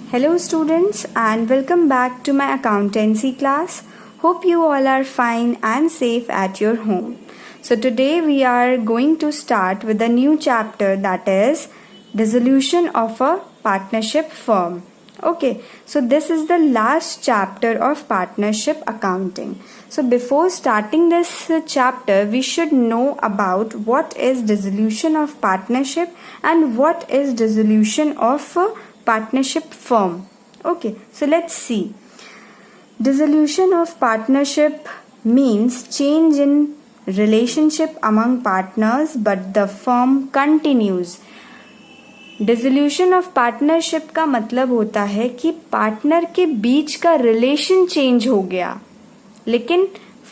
Hello students and welcome back to my accountancy class. Hope you all are fine and safe at your home. So today we are going to start with a new chapter, that is dissolution of a partnership firm. Okay, so this is the last chapter of partnership accounting. So before starting this chapter, we should know about what is dissolution of partnership and what is dissolution of a partnership firm. Okay, so let's see. Dissolution of partnership means change in relationship among partners but the firm continues. Dissolution of partnership का मतलब होता है कि partner के बीच का relation change हो गया लेकिन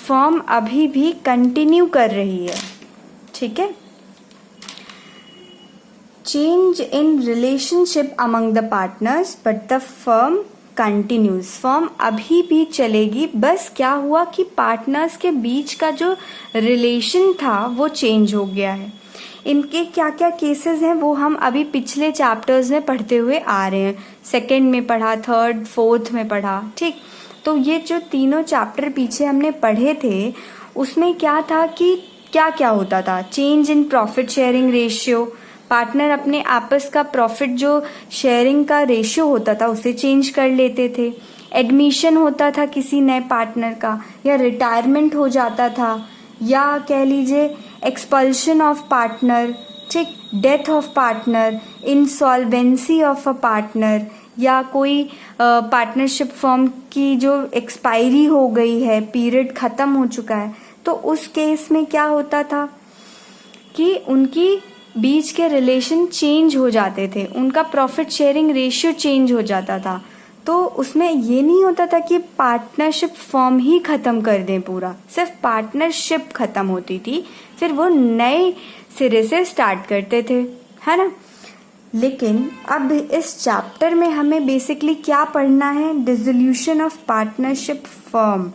फर्म अभी भी कंटिन्यू कर रही है. ठीक है. Change in relationship among the partners but the firm continues. Firm अभी भी चलेगी, बस क्या हुआ कि पार्टनर्स के बीच का जो रिलेशन था वो चेंज हो गया है. इनके क्या क्या केसेस हैं वो हम अभी पिछले चैप्टर्स में पढ़ते हुए आ रहे हैं. सेकंड में पढ़ा, थर्ड, फोर्थ में पढ़ा. ठीक. तो ये जो तीनों चैप्टर पीछे हमने पढ़े थे उसमें क्या था कि क्या क्या होता था. Change in profit sharing ratio. Partner अपने आपस का प्रॉफिट जो शेयरिंग का रेशियो होता था उसे चेंज कर लेते थे. एडमिशन होता था किसी नए पार्टनर का, या रिटायरमेंट हो जाता था, या कह लीजिए एक्सपल्शन ऑफ पार्टनर. ठीक. Death of partner, insolvency of a partner, या कोई पार्टनरशिप फर्म की जो एक्सपायरी हो गई है, पीरियड खत्म हो चुका है, तो उस केस में क्या होता था कि उनकी बीच के रिलेशन चेंज हो जाते थे, उनका प्रॉफिट शेयरिंग रेशियो चेंज हो जाता था. तो उसमें ये नहीं होता था कि पार्टनरशिप फर्म ही खत्म कर दें पूरा, सिर्फ पार्टनरशिप खत्म होती थी, फिर वो नए सिरे से स्टार्ट करते थे, है ना. लेकिन अब इस चैप्टर में हमें बेसिकली क्या पढ़ना है? Dissolution of partnership firm.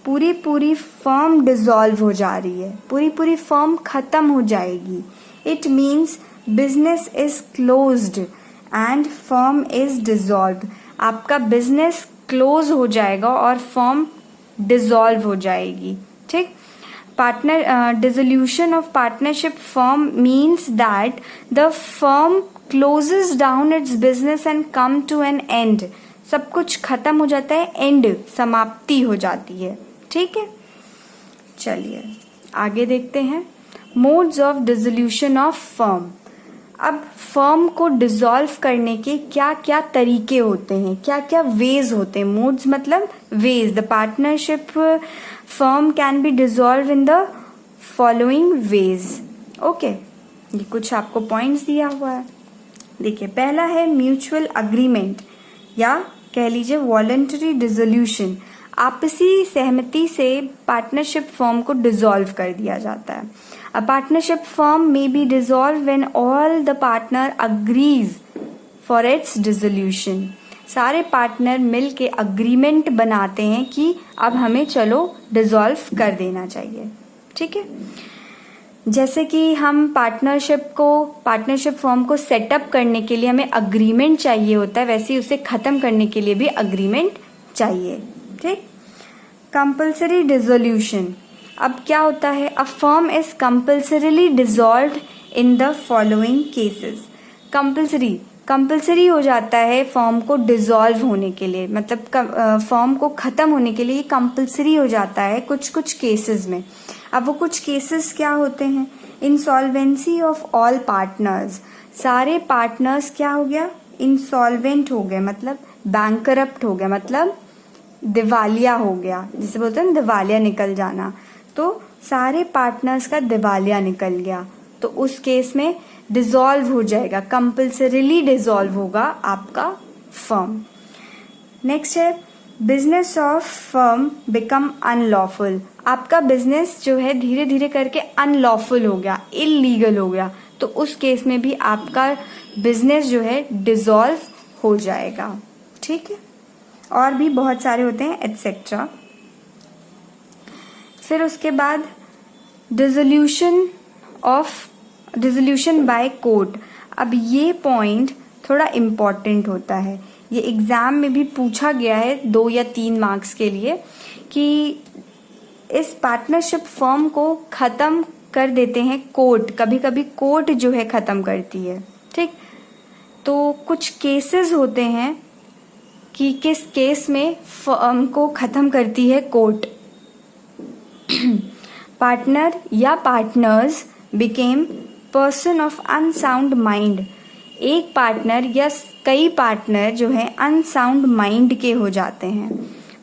पूरी फर्म डिसॉल्व हो जा रही है, पूरी फर्म खत्म हो जाएगी. It means business is closed and firm is dissolved. आपका बिजनेस क्लोज हो जाएगा और फर्म डिसॉल्व हो जाएगी. ठीक. Partner dissolution of partnership firm means that the firm closes down its business and come to an end. सब कुछ खत्म हो जाता है, एंड समाप्ति हो जाती है. ठीक है. चलिए आगे देखते हैं. Modes of dissolution of firm. अब फर्म को डिसॉल्व करने के क्या क्या तरीके होते हैं, क्या क्या वेज होते हैं. मोड्स मतलब ways. The partnership firm can be dissolve in the following ways. Okay, ये कुछ आपको पॉइंट्स दिया हुआ है. देखिए, पहला है म्यूचुअल अग्रीमेंट या कह लीजिए वॉलंटरी डिसोल्यूशन. आपसी सहमति से पार्टनरशिप फर्म को डिसॉल्व कर दिया जाता है. A partnership firm may be dissolved when all the partner agrees for its dissolution. सारे पार्टनर मिल के अग्रीमेंट बनाते हैं कि अब हमें चलो डिसॉल्व कर देना चाहिए. ठीक है. जैसे कि हम पार्टनरशिप फर्म को सेटअप करने के लिए हमें अग्रीमेंट चाहिए होता है, वैसे ही उसे खत्म करने के लिए भी अग्रीमेंट चाहिए. ठीक. Compulsory dissolution. अब क्या होता है? A firm is compulsorily dissolved in the following cases. Compulsory हो जाता है फर्म को डिसॉल्व होने के लिए, मतलब फर्म को खत्म होने के लिए कंपल्सरी हो जाता है कुछ केसेस में. अब वो कुछ केसेस क्या होते हैं? Insolvency of all partners. सारे पार्टनर्स क्या हो गया? इंसॉल्वेंट हो गए, मतलब बैंकरप्ट हो गया, मतलब दिवालिया हो गया, जिसे बोलते हैं दिवालिया निकल जाना. तो सारे पार्टनर्स का दिवालिया निकल गया, तो उस केस में डिसॉल्व हो जाएगा, कंपल्सरीली डिसॉल्व होगा आपका फर्म. नेक्स्ट है business of firm become unlawful. आपका बिजनेस जो है धीरे धीरे करके अनलॉफुल हो गया, इलीगल हो गया, तो उस केस में भी आपका बिजनेस जो है डिसॉल्व हो जाएगा. ठीक है. और भी बहुत सारे होते हैं एटसेट्रा. फिर उसके बाद डिसोल्यूशन बाय कोर्ट. अब ये पॉइंट थोड़ा इम्पॉर्टेंट होता है. ये एग्ज़ाम में भी पूछा गया है 2 या 3 मार्क्स के लिए कि इस पार्टनरशिप फर्म को ख़त्म कर देते हैं कोर्ट, कभी कभी कोर्ट जो है ख़त्म करती है, ठीक। तो कुछ केसेस होते हैं कि किस केस में फर्म को ख़त्म करती है कोर्ट। पार्टनर या partners became person of unsound mind. एक पार्टनर या कई पार्टनर जो है अनसाउंड माइंड के हो जाते हैं,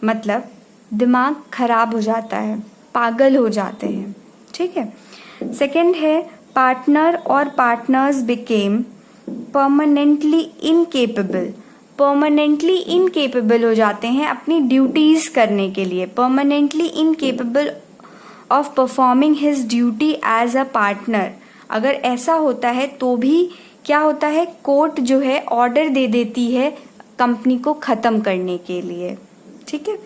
मतलब दिमाग खराब हो जाता है, पागल हो जाते हैं, ठीक है। सेकंड है पार्टनर और partners became permanently incapable. Permanently incapable हो जाते हैं अपनी ड्यूटीज करने के लिए, permanently incapable of performing his duty as a partner. अगर ऐसा होता है तो भी क्या होता है, कोर्ट जो है ऑर्डर दे देती है कंपनी को ख़त्म करने के लिए, ठीक है।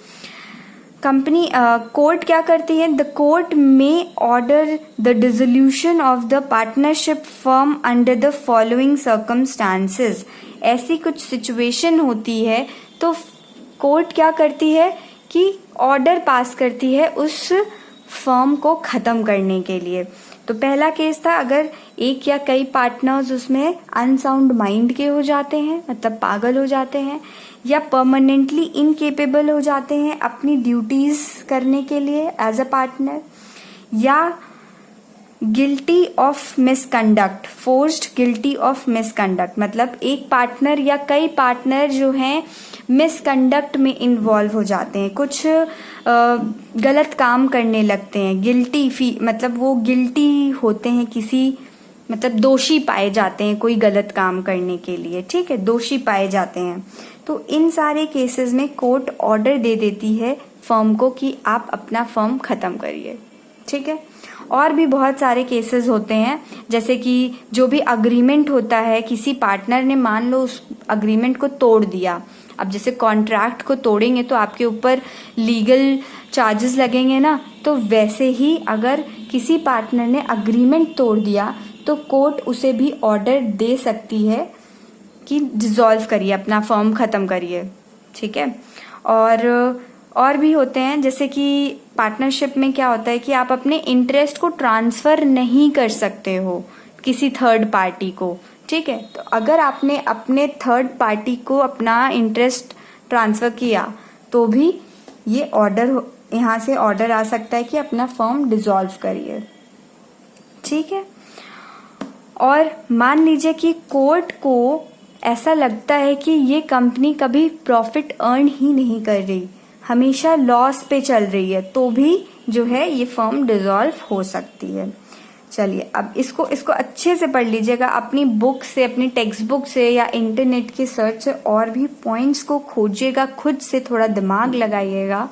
कंपनी कोर्ट क्या करती है, द कोर्ट में order the dissolution of the partnership firm under the following circumstances. ऐसी कुछ सिचुएशन होती है तो कोर्ट क्या करती है कि ऑर्डर पास करती है उस फर्म को ख़त्म करने के लिए। तो पहला केस था अगर एक या कई पार्टनर्स उसमें अनसाउंड माइंड के हो जाते हैं, मतलब पागल हो जाते हैं, या परमानेंटली इनकेपेबल हो जाते हैं अपनी ड्यूटीज करने के लिए एज अ पार्टनर, या guilty of misconduct, forced guilty of misconduct, मतलब एक पार्टनर या कई पार्टनर जो हैं मिसकंडक्ट में इन्वॉल्व हो जाते हैं, कुछ गलत काम करने लगते हैं। गिल्टी फी मतलब वो गिल्टी होते हैं किसी, मतलब दोषी पाए जाते हैं कोई गलत काम करने के लिए, ठीक है, दोषी पाए जाते हैं। तो इन सारे केसेस में कोर्ट ऑर्डर दे देती है फर्म को कि आप अपना फर्म ख़त्म करिए, ठीक है। और भी बहुत सारे केसेस होते हैं, जैसे कि जो भी अग्रीमेंट होता है, किसी पार्टनर ने मान लो उस अग्रीमेंट को तोड़ दिया। अब जैसे कॉन्ट्रैक्ट को तोड़ेंगे तो आपके ऊपर लीगल चार्जेस लगेंगे ना, तो वैसे ही अगर किसी पार्टनर ने अग्रीमेंट तोड़ दिया तो कोर्ट उसे भी ऑर्डर दे सकती है कि डिसॉल्व करिए, अपना फर्म ख़त्म करिए, ठीक है। और भी होते हैं, जैसे कि पार्टनरशिप में क्या होता है कि आप अपने इंटरेस्ट को ट्रांसफ़र नहीं कर सकते हो किसी थर्ड पार्टी को, ठीक है। तो अगर आपने अपने थर्ड पार्टी को अपना इंटरेस्ट ट्रांसफ़र किया तो भी ये ऑर्डर, यहाँ से ऑर्डर आ सकता है कि अपना फर्म डिसॉल्व करिए, ठीक है। और मान लीजिए कि कोर्ट को ऐसा लगता है कि ये कंपनी कभी प्रॉफिट अर्न ही नहीं कर रही, हमेशा लॉस पे चल रही है, तो भी जो है ये फर्म डिसॉल्व हो सकती है। चलिए अब इसको अच्छे से पढ़ लीजिएगा, अपनी बुक से, अपनी टेक्स्ट बुक से या इंटरनेट के सर्च से और भी पॉइंट्स को खोजिएगा, खुद से थोड़ा दिमाग लगाइएगा,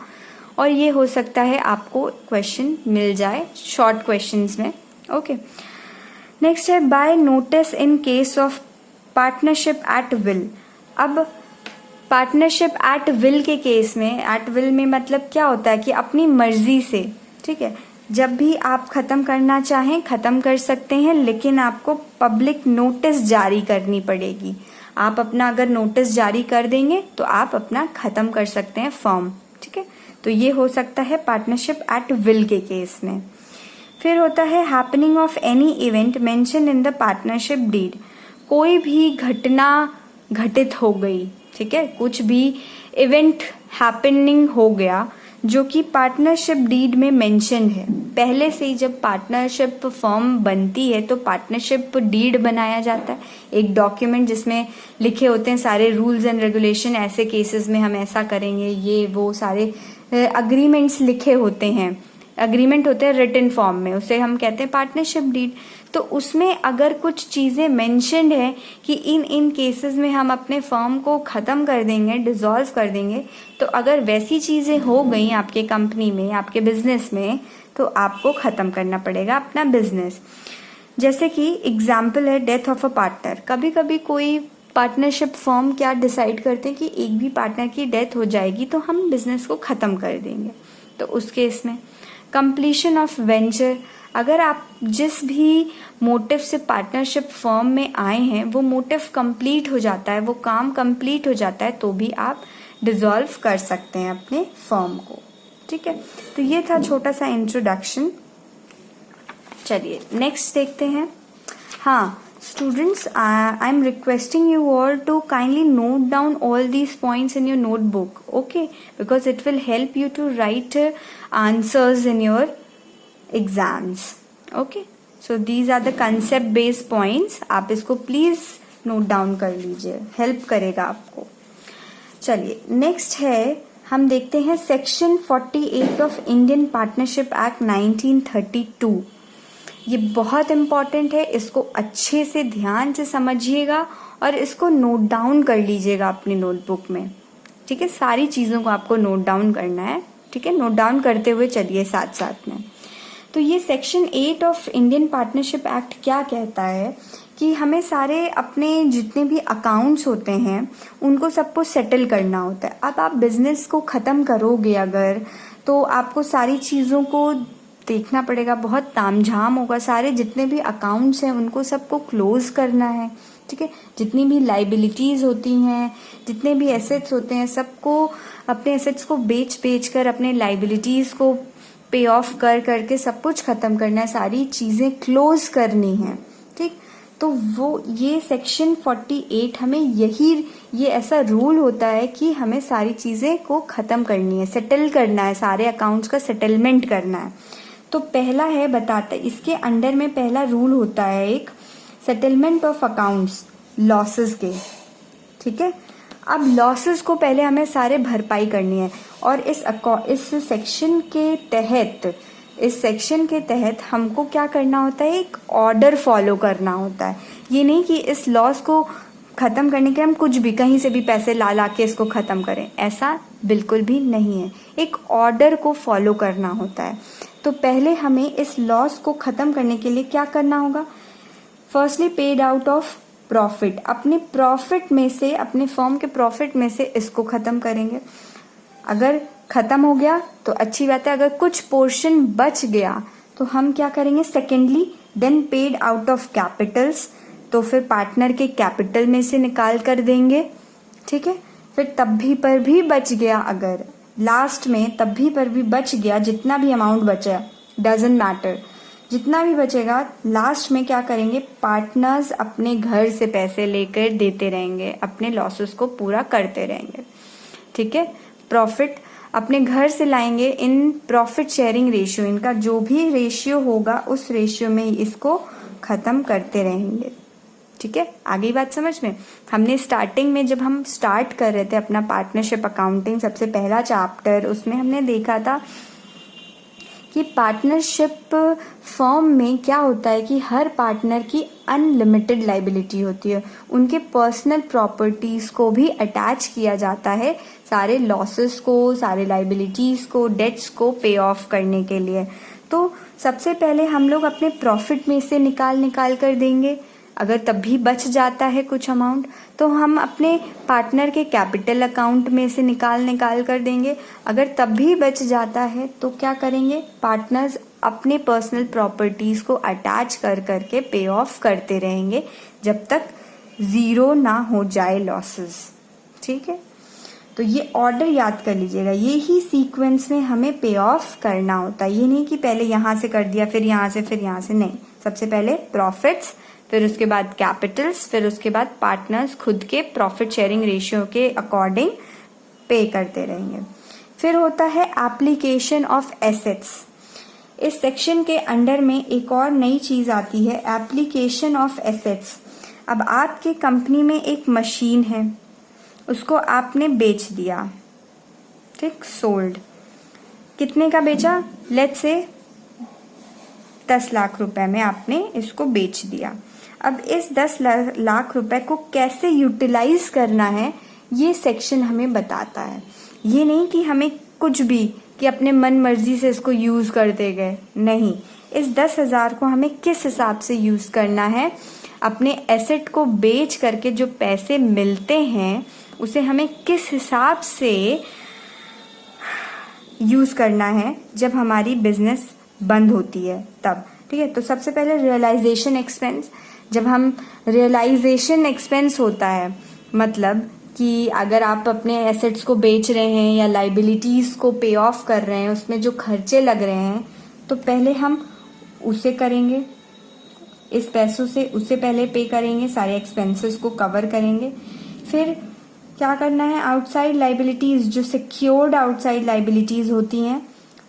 और ये हो सकता है आपको क्वेश्चन मिल जाए शॉर्ट क्वेश्चंस में, ओके। नेक्स्ट है by notice in case of partnership at will. अब पार्टनरशिप एट विल के केस में, एट विल में मतलब क्या होता है कि अपनी मर्जी से, ठीक है, जब भी आप ख़त्म करना चाहें ख़त्म कर सकते हैं, लेकिन आपको पब्लिक नोटिस जारी करनी पड़ेगी। आप अपना अगर नोटिस जारी कर देंगे तो आप अपना ख़त्म कर सकते हैं फर्म, ठीक है। तो ये हो सकता है पार्टनरशिप एट विल के केस में। फिर होता है happening of any event mention in the partnership deed. कोई भी घटना घटित हो गई, ठीक है, कुछ भी इवेंट हैपनिंग हो गया जो कि पार्टनरशिप डीड में मेंशन है। पहले से ही जब पार्टनरशिप फर्म बनती है तो पार्टनरशिप डीड बनाया जाता है, एक डॉक्यूमेंट जिसमें लिखे होते हैं सारे रूल्स एंड रेगुलेशन, ऐसे केसेस में हम ऐसा करेंगे, ये वो सारे अग्रीमेंट्स लिखे होते हैं, अग्रीमेंट होते हैं रिटन फॉर्म में, उसे हम कहते हैं पार्टनरशिप डीड। तो उसमें अगर कुछ चीज़ें मेंशन्ड है कि इन केसेस में हम अपने फर्म को ख़त्म कर देंगे, डिसॉल्व कर देंगे, तो अगर वैसी चीज़ें हो गई आपके कंपनी में, आपके बिजनेस में, तो आपको ख़त्म करना पड़ेगा अपना बिजनेस। जैसे कि एग्जाम्पल है डेथ ऑफ अ पार्टनर। कभी कभी कोई पार्टनरशिप फर्म क्या डिसाइड करते हैं कि एक भी पार्टनर की डेथ हो जाएगी तो हम बिजनेस को ख़त्म कर देंगे, तो उस केस में कंप्लीशन ऑफ वेंचर। अगर आप जिस भी मोटिव से पार्टनरशिप फर्म में आए हैं वो मोटिव कंप्लीट हो जाता है, वो काम कंप्लीट हो जाता है, तो भी आप डिसॉल्व कर सकते हैं अपने फर्म को। ठीक है, तो ये था छोटा सा इंट्रोडक्शन। चलिए नेक्स्ट देखते हैं। हाँ students, I am requesting you all to kindly note down all these points in your notebook, okay, because it will help you to write answers in your exams, okay. So these are the concept based points, आप इसको please note down कर लीजिए, help करेगा आपको। चलिए next है, हम देखते हैं section 48 of Indian partnership act 1932। ये बहुत इम्पॉर्टेंट है, इसको अच्छे से ध्यान से समझिएगा और इसको नोट डाउन कर लीजिएगा अपनी नोटबुक में। ठीक है, सारी चीज़ों को आपको नोट डाउन करना है। ठीक है, नोट डाउन करते हुए चलिए साथ साथ में। तो ये section 8 of Indian partnership act क्या कहता है कि हमें सारे अपने जितने भी अकाउंट्स होते हैं उनको सबको सेटल करना होता है। अब आप बिजनेस को ख़त्म करोगे अगर, तो आपको सारी चीज़ों को देखना पड़ेगा, बहुत तामझाम होगा। सारे जितने भी अकाउंट्स हैं उनको सबको क्लोज करना है। ठीक है, जितनी भी लाइबिलिटीज होती हैं, जितने भी एसेट्स होते हैं, सबको अपने एसेट्स को बेच कर अपने लाइबिलिटीज को पे ऑफ कर करके सब कुछ खत्म करना है, सारी चीजें क्लोज करनी है। ठीक, तो वो ये सेक्शन 48 हमें ये ऐसा रूल होता है कि हमें सारी चीजें को खत्म करनी है, सेटल करना है, सारे अकाउंट्स का सेटलमेंट करना है। तो पहला है बताता है, इसके अंडर में पहला रूल होता है एक सेटलमेंट ऑफ अकाउंट्स लॉसेस के। ठीक है, अब लॉसेस को पहले हमें सारे भरपाई करनी है और इस सेक्शन के तहत हमको क्या करना होता है, एक ऑर्डर फॉलो करना होता है। ये नहीं कि इस लॉस को खत्म करने के हम कुछ भी कहीं से भी पैसे ला के इसको खत्म करें, ऐसा बिल्कुल भी नहीं है। एक ऑर्डर को फॉलो करना होता है। तो पहले हमें इस लॉस को खत्म करने के लिए क्या करना होगा, firstly paid out of profit, अपने प्रॉफिट में से, अपने फर्म के प्रॉफिट में से इसको खत्म करेंगे। अगर खत्म हो गया तो अच्छी बात है, अगर कुछ पोर्शन बच गया तो हम क्या करेंगे, secondly then paid out of capitals, तो फिर पार्टनर के कैपिटल में से निकाल कर देंगे। ठीक है, फिर तब भी पर भी बच गया, अगर लास्ट में तब भी पर भी बच गया, जितना भी अमाउंट बचा डजंट मैटर, जितना भी बचेगा लास्ट में क्या करेंगे, पार्टनर्स अपने घर से पैसे लेकर देते रहेंगे, अपने लॉसेस को पूरा करते रहेंगे। ठीक है, प्रॉफिट अपने घर से लाएंगे इन प्रॉफिट शेयरिंग रेशियो, इनका जो भी रेशियो होगा उस रेशियो में इसको खत्म करते रहेंगे। ठीक है, आगे बात समझ में। हमने स्टार्टिंग में जब हम स्टार्ट कर रहे थे अपना पार्टनरशिप अकाउंटिंग, सबसे पहला चैप्टर, उसमें हमने देखा था कि पार्टनरशिप फर्म में क्या होता है कि हर पार्टनर की अनलिमिटेड लाइबिलिटी होती है, उनके पर्सनल प्रॉपर्टीज को भी अटैच किया जाता है, सारे लॉसेस को, सारे लाइबिलिटीज को, डेट्स को पे ऑफ करने के लिए। तो सबसे पहले हम लोग अपने प्रॉफिट में से निकाल कर देंगे। अगर तब भी बच जाता है कुछ अमाउंट तो हम अपने पार्टनर के कैपिटल अकाउंट में से निकाल कर देंगे। अगर तब भी बच जाता है तो क्या करेंगे, पार्टनर्स अपने पर्सनल प्रॉपर्टीज को अटैच कर करके पे ऑफ करते रहेंगे जब तक जीरो ना हो जाए लॉसेस। ठीक है, तो ये ऑर्डर याद कर लीजिएगा, ये ही सीक्वेंस में हमें पे ऑफ करना होता है। ये नहीं कि पहले यहाँ से कर दिया फिर यहाँ से, नहीं। सबसे पहले प्रॉफिट्स, फिर उसके बाद कैपिटल्स, फिर उसके बाद पार्टनर्स खुद के प्रॉफिट शेयरिंग रेशियो के अकॉर्डिंग पे करते रहेंगे। फिर होता है एप्लीकेशन ऑफ एसेट्स। इस सेक्शन के अंडर में एक और नई चीज आती है, एप्लीकेशन ऑफ एसेट्स। अब आपके कंपनी में एक मशीन है, उसको आपने बेच दिया, ठीक, सोल्ड। कितने का बेचा, लेट्स से 10 लाख रुपए में आपने इसको बेच दिया। अब इस 10 लाख रुपए को कैसे यूटिलाइज करना है ये सेक्शन हमें बताता है। ये नहीं कि हमें कुछ भी कि अपने मन मर्जी से इसको यूज करते गए, नहीं। इस 10,000 को हमें किस हिसाब से यूज करना है, अपने एसेट को बेच करके जो पैसे मिलते हैं उसे हमें किस हिसाब से यूज करना है जब हमारी बिजनेस बंद होती है तब। ठीक है। तो सबसे पहले रियलाइजेशन एक्सपेंस। जब हम रियलाइजेशन एक्सपेंस होता है मतलब कि अगर आप अपने एसेट्स को बेच रहे हैं या लाइबिलिटीज़ को पे ऑफ कर रहे हैं, उसमें जो खर्चे लग रहे हैं, तो पहले हम उसे करेंगे, इस पैसों से उससे पहले पे करेंगे, सारे एक्सपेंसेस को कवर करेंगे। फिर क्या करना है, आउटसाइड लाइबिलिटीज़, जो सिक्योर्ड आउटसाइड लाइबिलिटीज़ होती हैं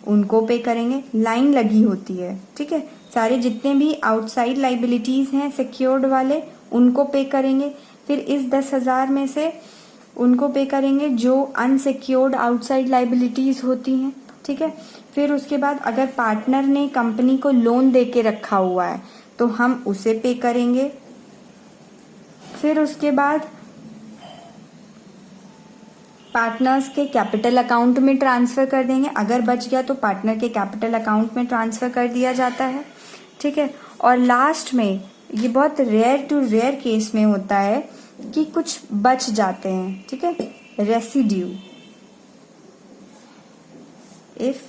उनको पे करेंगे। लाइन लगी होती है, ठीक है, सारे जितने भी आउटसाइड लाइबिलिटीज़ हैं सिक्योर्ड वाले उनको पे करेंगे। फिर इस 10,000 में से उनको पे करेंगे जो अनसिक्योर्ड आउटसाइड लाइबिलिटीज़ होती हैं, ठीक है। फिर उसके बाद अगर पार्टनर ने कंपनी को लोन दे के रखा हुआ है तो हम उसे पे करेंगे। फिर उसके बाद पार्टनर्स के कैपिटल अकाउंट में ट्रांसफ़र कर देंगे, अगर बच गया तो पार्टनर के कैपिटल अकाउंट में ट्रांसफ़र कर दिया जाता है, ठीक है। और लास्ट में, ये बहुत रेयर टू रेयर केस में होता है कि कुछ बच जाते हैं, ठीक है, रेसिड्यू इफ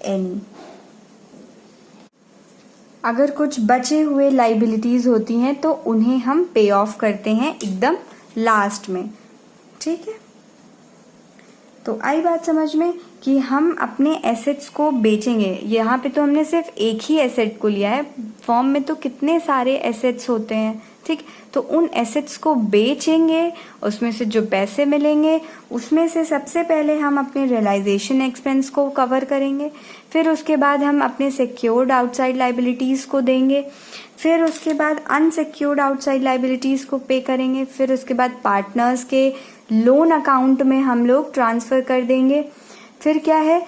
एनी। अगर कुछ बचे हुए लाइबिलिटीज होती हैं तो उन्हें हम पे ऑफ करते हैं एकदम लास्ट में, ठीक है। तो आई बात समझ में कि हम अपने एसेट्स को बेचेंगे। यहाँ पे तो हमने सिर्फ एक ही एसेट को लिया है, फॉर्म में तो कितने सारे एसेट्स होते हैं, ठीक। तो उन एसेट्स को बेचेंगे, उसमें से जो पैसे मिलेंगे उसमें से सबसे पहले हम अपने रियलाइजेशन एक्सपेंस को कवर करेंगे। फिर उसके बाद हम अपने सिक्योर्ड आउटसाइड लाइबिलिटीज़ को देंगे। फिर उसके बाद अनसिक्योर्ड आउटसाइड लाइबिलिटीज़ को पे करेंगे। फिर उसके बाद पार्टनर्स के लोन अकाउंट में हम लोग ट्रांसफ़र कर देंगे। फिर क्या है,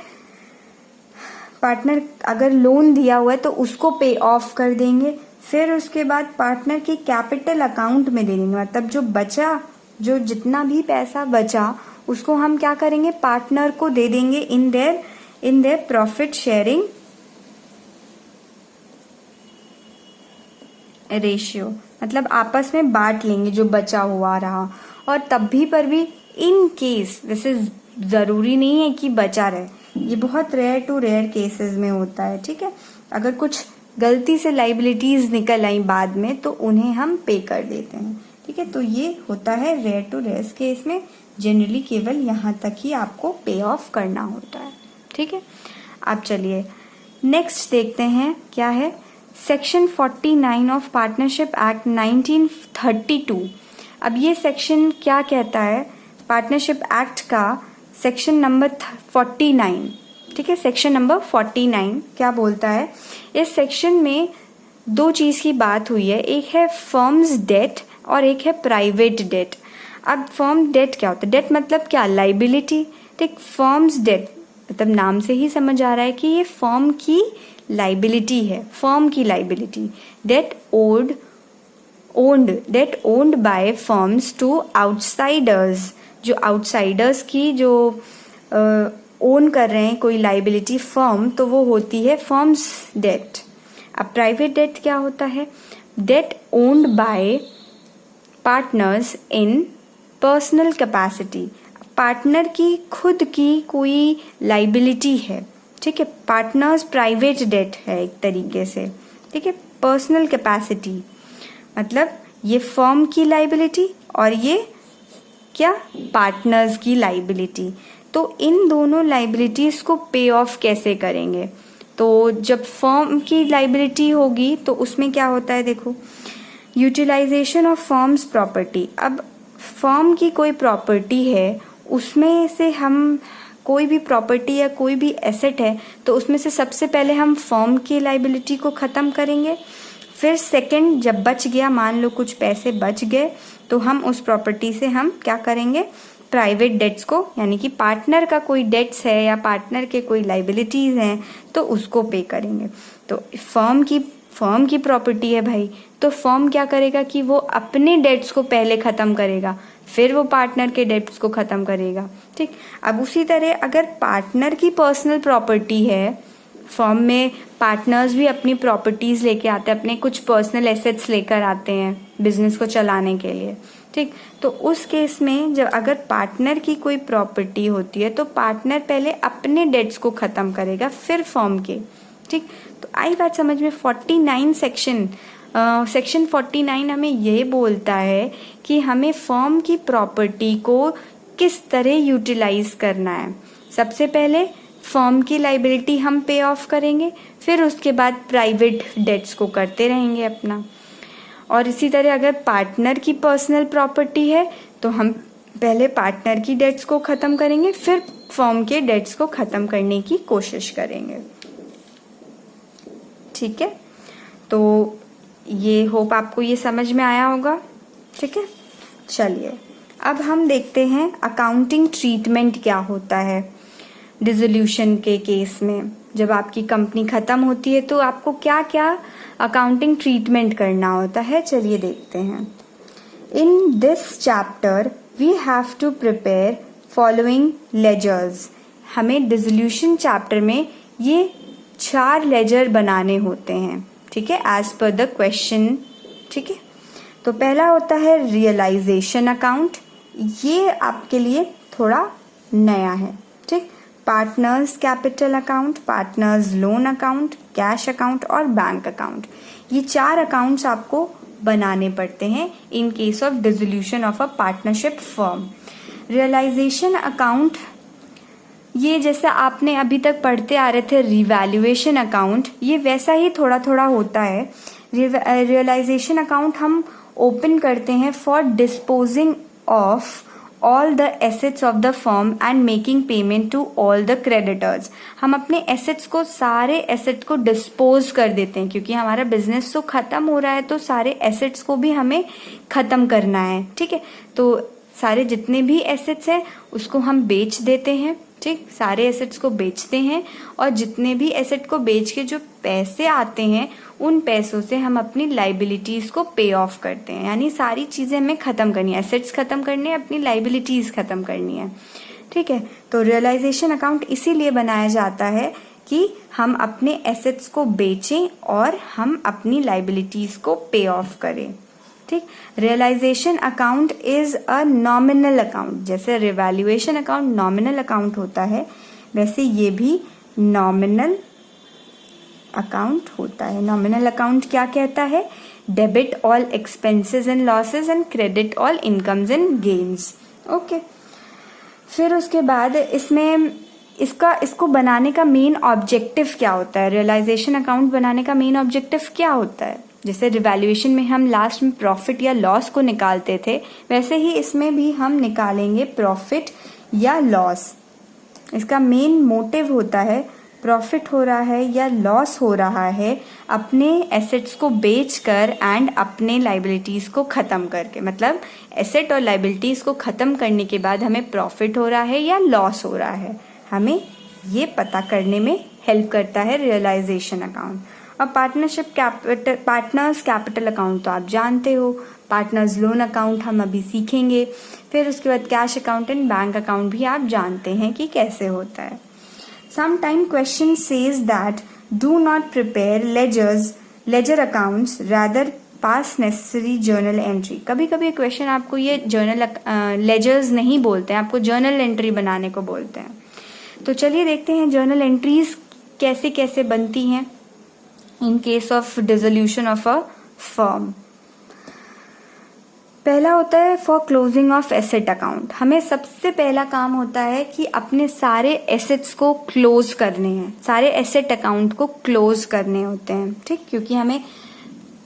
पार्टनर अगर लोन दिया हुआ है तो उसको पे ऑफ कर देंगे। फिर उसके बाद पार्टनर के कैपिटल अकाउंट में दे देंगे, मतलब जो बचा, जो जितना भी पैसा बचा उसको हम क्या करेंगे, पार्टनर को दे देंगे in their profit sharing ratio, मतलब आपस में बांट लेंगे जो बचा हुआ रहा। और तभी पर भी इन केस, वैसे जरूरी नहीं है कि बचा रहे, ये बहुत रेयर टू रेयर केसेस में होता है, ठीक है। अगर कुछ गलती से लाइबिलिटीज निकल आई बाद में तो उन्हें हम पे कर देते हैं, ठीक है। तो ये होता है रेयर टू रेयर केस में, जनरली केवल यहाँ तक ही आपको पे ऑफ करना होता है, ठीक है। अब चलिए नेक्स्ट देखते हैं क्या है, सेक्शन 49 ऑफ पार्टनरशिप एक्ट 1932। अब ये सेक्शन क्या कहता है, पार्टनरशिप एक्ट का सेक्शन नंबर 49, ठीक है, सेक्शन नंबर 49 क्या बोलता है। इस सेक्शन में दो चीज की बात हुई है, एक है फर्म्स डेट और एक है प्राइवेट डेट। अब फर्म डेट क्या होता है, डेट मतलब क्या, लाइबिलिटी, ठीक। फर्म्स डेट मतलब नाम से ही समझ आ रहा है कि ये फर्म की लाइबिलिटी है, फर्म की liability. Debt owned by firms to outsiders, जो आउटसाइडर्स की जो ओन कर रहे हैं कोई लाइबिलिटी फर्म, तो वो होती है फर्म्स डेट। अब प्राइवेट डेट क्या होता है, debt owned by partners in personal capacity, partner की खुद की कोई लाइबिलिटी है, ठीक है। पार्टनर्स प्राइवेट डेट है एक तरीके से, ठीक है। पर्सनल कैपेसिटी मतलब ये फर्म की लाइबिलिटी और ये क्या, पार्टनर्स की लाइबिलिटी। तो इन दोनों लाइबिलिटीज को पे ऑफ कैसे करेंगे, तो जब फर्म की लाइबिलिटी होगी तो उसमें क्या होता है, देखो, यूटिलाइजेशन ऑफ फर्म्स प्रॉपर्टी। अब फर्म की कोई प्रॉपर्टी है, उसमें से हम कोई भी प्रॉपर्टी या कोई भी एसेट है तो उसमें से सबसे पहले हम फर्म की लाइबिलिटी को ख़त्म करेंगे। फिर सेकंड, जब बच गया, मान लो कुछ पैसे बच गए, तो हम उस प्रॉपर्टी से हम क्या करेंगे, प्राइवेट डेट्स को, यानी कि पार्टनर का कोई डेट्स है या पार्टनर के कोई लाइबिलिटीज़ हैं तो उसको पे करेंगे। तो फर्म की प्रॉपर्टी है भाई, तो फर्म क्या करेगा कि वो अपने डेट्स को पहले ख़त्म करेगा, फिर वो पार्टनर के डेट्स को ख़त्म करेगा, ठीक। अब उसी तरह अगर पार्टनर की पर्सनल प्रॉपर्टी है, फर्म में पार्टनर्स भी अपनी प्रॉपर्टीज़ लेके आते हैं, अपने कुछ पर्सनल एसेट्स लेकर आते हैं बिजनेस को चलाने के लिए, ठीक। तो उस केस में जब अगर पार्टनर की कोई प्रॉपर्टी होती है तो पार्टनर पहले अपने डेट्स को ख़त्म करेगा फिर फर्म के, ठीक। तो आई बात समझ में। 49 सेक्शन 49 हमें ये बोलता है कि हमें फर्म की प्रॉपर्टी को किस तरह यूटिलाइज करना है। सबसे पहले फर्म की लाइबिलिटी हम पे ऑफ करेंगे, फिर उसके बाद प्राइवेट डेट्स को करते रहेंगे अपना। और इसी तरह अगर पार्टनर की पर्सनल प्रॉपर्टी है तो हम पहले पार्टनर की डेट्स को ख़त्म करेंगे, फिर फर्म के डेट्स को ख़त्म करने की कोशिश करेंगे। ठीक है, तो ये होप आपको ये समझ में आया होगा। ठीक है, चलिए अब हम देखते हैं अकाउंटिंग ट्रीटमेंट क्या होता है डिसोल्यूशन के केस में। जब आपकी कंपनी ख़त्म होती है तो आपको क्या क्या अकाउंटिंग ट्रीटमेंट करना होता है, चलिए देखते हैं। In this chapter we have to prepare following ledgers. हमें डिसोल्यूशन चैप्टर में ये 4 लेजर बनाने होते हैं। ठीक है, एज पर द क्वेश्चन। ठीक है, तो पहला होता है रियलाइजेशन अकाउंट। ये आपके लिए थोड़ा नया है। ठीक, partners capital account, partners loan account, cash account और बैंक अकाउंट। ये 4 अकाउंट्स आपको बनाने पड़ते हैं in case of dissolution of a partnership firm. Realisation account, ये जैसे आपने अभी तक पढ़ते आ रहे थे रिवैल्यूएशन अकाउंट, ये वैसा ही थोड़ा थोड़ा होता है। रियलाइजेशन अकाउंट हम ओपन करते हैं for disposing of all the assets of the firm and making payment to all the creditors. हम अपने एसेट्स को, सारे एसेट को डिस्पोज कर देते हैं, क्योंकि हमारा बिजनेस तो खत्म हो रहा है तो सारे एसेट्स को भी हमें खत्म करना है। ठीक है, तो सारे जितने भी एसेट्स हैं उसको हम बेच देते हैं। ठीक, सारे एसेट्स को बेचते हैं और जितने भी एसेट को बेच के जो पैसे आते हैं उन पैसों से हम अपनी लाइबिलिटीज को पे ऑफ करते हैं। यानी सारी चीजें हमें खत्म करनी है, एसेट्स खत्म करनी है, अपनी लाइबिलिटीज खत्म करनी है। ठीक है, तो रियलाइजेशन अकाउंट इसीलिए बनाया जाता है कि हम अपने एसेट्स को बेचें और हम अपनी लाइबिलिटीज को पे ऑफ करें। ठीक, realisation account is a nominal account. जैसे रिवैल्यूएशन अकाउंट नॉमिनल अकाउंट होता है, वैसे ये भी नॉमिनल अकाउंट होता है। नॉमिनल अकाउंट क्या कहता है? Debit all expenses and losses and credit all incomes and gains. Okay, फिर उसके बाद इसमें इसको बनाने का मेन ऑब्जेक्टिव क्या होता है? रियलाइजेशन अकाउंट बनाने का मेन ऑब्जेक्टिव क्या होता है? जैसे रिवैल्यूएशन में हम लास्ट में प्रॉफिट या लॉस को निकालते थे, वैसे ही इसमें भी हम निकालेंगे प्रॉफिट या लॉस। इसका मेन मोटिव होता है प्रॉफिट हो रहा है या लॉस हो रहा है अपने एसेट्स को बेचकर एंड अपने लाइबिलिटीज को खत्म करके। मतलब एसेट और लाइबिलिटीज को खत्म करने के बाद हमें प्रॉफिट हो रहा है या लॉस हो रहा है, हमें ये पता करने में हेल्प करता है रियलाइजेशन अकाउंट। और पार्टनर्स कैपिटल अकाउंट तो आप जानते हो, पार्टनर्स लोन अकाउंट हम अभी सीखेंगे। फिर उसके बाद cash account and bank account भी आप जानते हैं कि कैसे होता है। Sometime question says that do not prepare ledger accounts, rather pass necessary journal entry। कभी कभी क्वेश्चन आपको ये जर्नल लेजर्स नहीं बोलते हैं, आपको जर्नल एंट्री बनाने को बोलते हैं। तो चलिए देखते हैं जर्नल एंट्रीज कैसे कैसे बनती हैं in case of dissolution of a firm. पहला होता है for closing of asset account. हमें सबसे पहला काम होता है कि अपने सारे एसेट्स को क्लोज करने हैं, सारे एसेट अकाउंट को क्लोज करने होते हैं। ठीक, क्योंकि हमें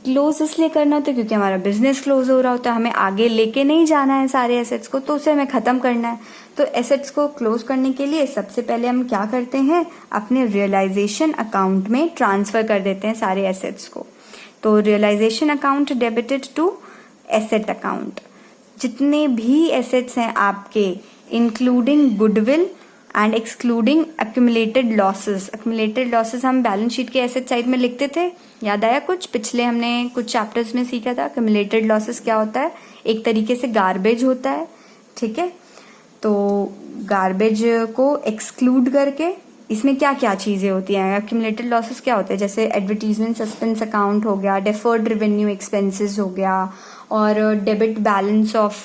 क्लोज इसलिए करना होता है क्योंकि हमारा बिजनेस क्लोज हो रहा होता है, हमें आगे लेके नहीं जाना है सारे एसेट्स को, तो उसे हमें खत्म करना है। तो एसेट्स को क्लोज करने के लिए सबसे पहले हम क्या करते हैं, अपने रियलाइजेशन अकाउंट में ट्रांसफर कर देते हैं सारे एसेट्स को। तो realisation account debited to asset account. जितने भी एसेट्स हैं आपके, including goodwill and excluding accumulated losses. Accumulated losses हम बैलेंस शीट के एसेट साइड में लिखते थे, याद आया? कुछ पिछले हमने कुछ चैप्टर्स में सीखा था। एक्यूमुलेटेड लॉसेस क्या होता है? एक तरीके से गार्बेज होता है। ठीक है, तो गार्बेज को एक्सक्लूड करके इसमें क्या क्या चीजें होती हैं? एक्यूमुलेटेड लॉसेस क्या होते हैं? जैसे एडवर्टीजमेंट सस्पेंस अकाउंट हो गया, डेफर्ड रेवेन्यू एक्सपेंसेस हो गया, और debit balance of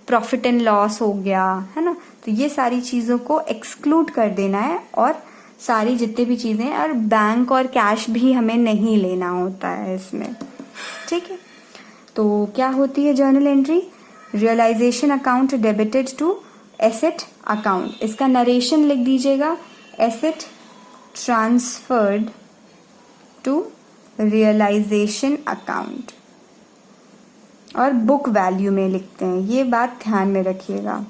profit and loss हो गया, है ना? तो ये सारी चीजों को एक्सक्लूड कर देना है और सारी जितनी भी चीज़ें, और बैंक और कैश भी हमें नहीं लेना होता है इसमें, ठीक है। तो क्या होती है journal entry? Realisation account debited to asset account. इसका नरेशन लिख दीजिएगा, asset transferred to realisation account, और बुक वैल्यू में लिखते हैं। ये बात ध्यान में रखिएगा,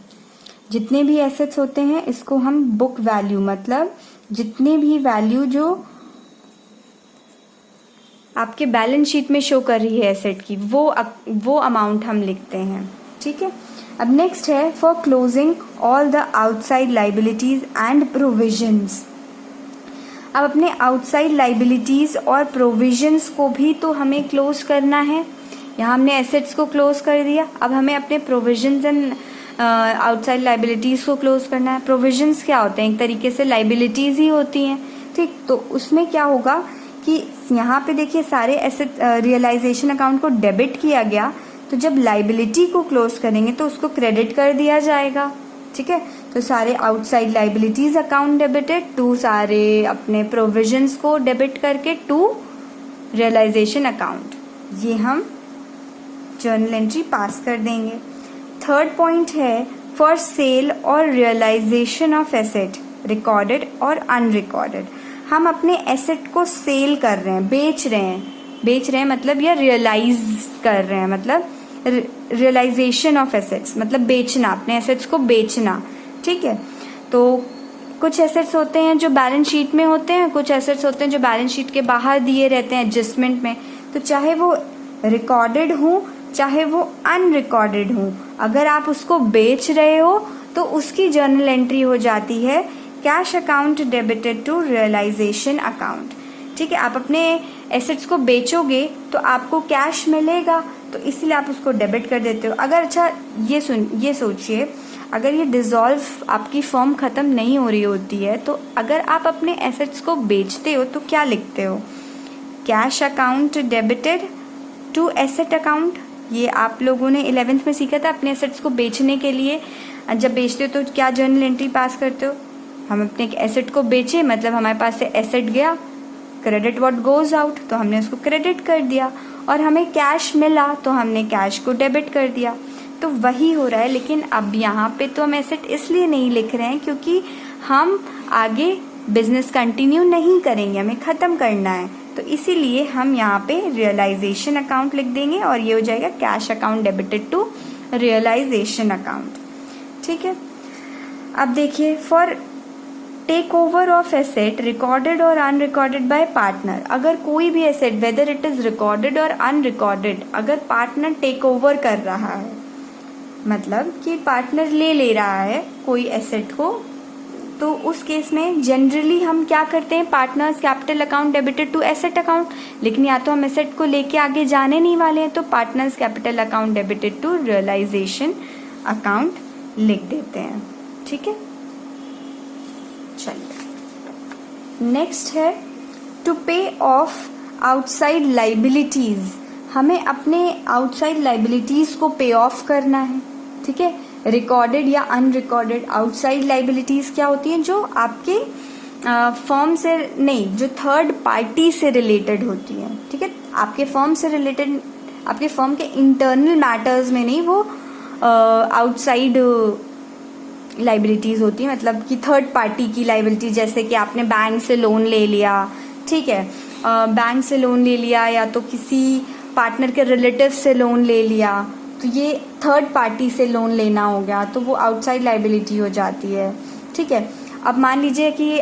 जितने भी एसेट्स होते हैं इसको हम बुक वैल्यू, मतलब जितने भी वैल्यू जो आपके बैलेंस शीट में शो कर रही है एसेट की, वो अमाउंट हम लिखते हैं, ठीक है। अब नेक्स्ट है for closing all the outside liabilities and provisions. अब अपने आउटसाइड लाइबिलिटीज और प्रोविजंस को भी तो हमें क्लोज करना है। यहाँ हमने एसेट्स को क्लोज कर दिया, अब हमें अपने प्रोविजंस एंड आउटसाइड लाइबिलिटीज को क्लोज करना है। प्रोविजंस क्या होते हैं? एक तरीके से लाइबिलिटीज ही होती हैं, ठीक। तो उसमें क्या होगा कि यहाँ पे देखिए सारे एसेट रियलाइजेशन अकाउंट को डेबिट किया गया, तो जब लाइबिलिटी को क्लोज करेंगे तो उसको क्रेडिट कर दिया जाएगा, ठीक है। तो सारे outside liabilities account debited to सारे अपने प्रोविजंस को डेबिट करके टू रियलाइजेशन अकाउंट, ये हम जर्नल एंट्री पास कर देंगे। थर्ड पॉइंट है फॉर सेल और रियलाइजेशन ऑफ एसेट रिकॉर्डेड और अनरिकॉर्डेड। हम अपने एसेट को सेल कर रहे हैं, बेच रहे हैं मतलब, या रियलाइज कर रहे हैं मतलब, रियलाइजेशन ऑफ एसेट्स मतलब बेचना, अपने एसेट्स को बेचना, ठीक है। तो कुछ एसेट्स होते हैं जो बैलेंस शीट में होते हैं, कुछ एसेट्स होते हैं जो बैलेंस शीट के बाहर दिए रहते हैं एडजस्टमेंट में। तो चाहे वो रिकॉर्डेड हो चाहे वो अनरिकॉर्डेड हो, अगर आप उसको बेच रहे हो तो उसकी जर्नल एंट्री हो जाती है cash account debited to realisation account, ठीक है। आप अपने एसेट्स को बेचोगे तो आपको कैश मिलेगा, तो इसलिए आप उसको डेबिट कर देते हो। अगर अच्छा ये सोचिए, अगर ये डिसॉल्व आपकी फर्म खत्म नहीं हो रही होती है, तो अगर आप अपने एसेट्स को बेचते हो तो क्या लिखते हो? Cash account debited to asset account. ये आप लोगों ने 11th में सीखा था। अपने एसेट्स को बेचने के लिए जब बेचते हो तो क्या जर्नल एंट्री पास करते हो? हम अपने एसेट को बेचे मतलब हमारे पास से एसेट गया, क्रेडिट व्हाट गोज आउट, तो हमने उसको क्रेडिट कर दिया, और हमें कैश मिला तो हमने कैश को डेबिट कर दिया। तो वही हो रहा है, लेकिन अब यहाँ पे तो हम एसेट इसलिए नहीं लिख रहे हैं क्योंकि हम आगे बिजनेस कंटिन्यू नहीं करेंगे, हमें ख़त्म करना है, तो इसीलिए हम यहाँ पे रियलाइजेशन अकाउंट लिख देंगे और ये हो जाएगा cash account debited to realisation account, ठीक है। अब देखिए for take over of asset recorded और अनरिकॉर्डेड बाय पार्टनर। अगर कोई भी asset whether it is recorded और अनरिकॉर्डेड, अगर पार्टनर टेक ओवर कर रहा है, मतलब कि पार्टनर ले रहा है कोई एसेट को, तो उस केस में जनरली हम क्या करते हैं? Partners capital account debited to asset account. लेकिन या तो हम एसेट को लेके आगे जाने नहीं वाले हैं, तो partners capital account debited to realisation account लिख देते हैं, ठीक है। चलिए नेक्स्ट है टू पे ऑफ आउटसाइड लाइबिलिटीज। हमें अपने आउटसाइड लाइबिलिटीज को पे ऑफ करना है, ठीक है। रिकॉर्डेड या अनरिकॉर्डेड आउटसाइड लाइबिलिटीज क्या होती हैं? जो आपके फर्म से नहीं, जो थर्ड पार्टी से रिलेटेड होती हैं, ठीक है। आपके फर्म से रिलेटेड, आपके फर्म के इंटरनल मैटर्स में नहीं, वो आउटसाइड लाइबिलिटीज होती है, मतलब कि थर्ड पार्टी की लाइबिलिटी, जैसे कि आपने बैंक से लोन ले लिया, ठीक है, बैंक से लोन ले लिया या तो किसी पार्टनर के रिलेटिव से लोन ले लिया, तो ये थर्ड पार्टी से लोन लेना हो गया, तो वो आउटसाइड लाइबिलिटी हो जाती है, ठीक है। अब मान लीजिए कि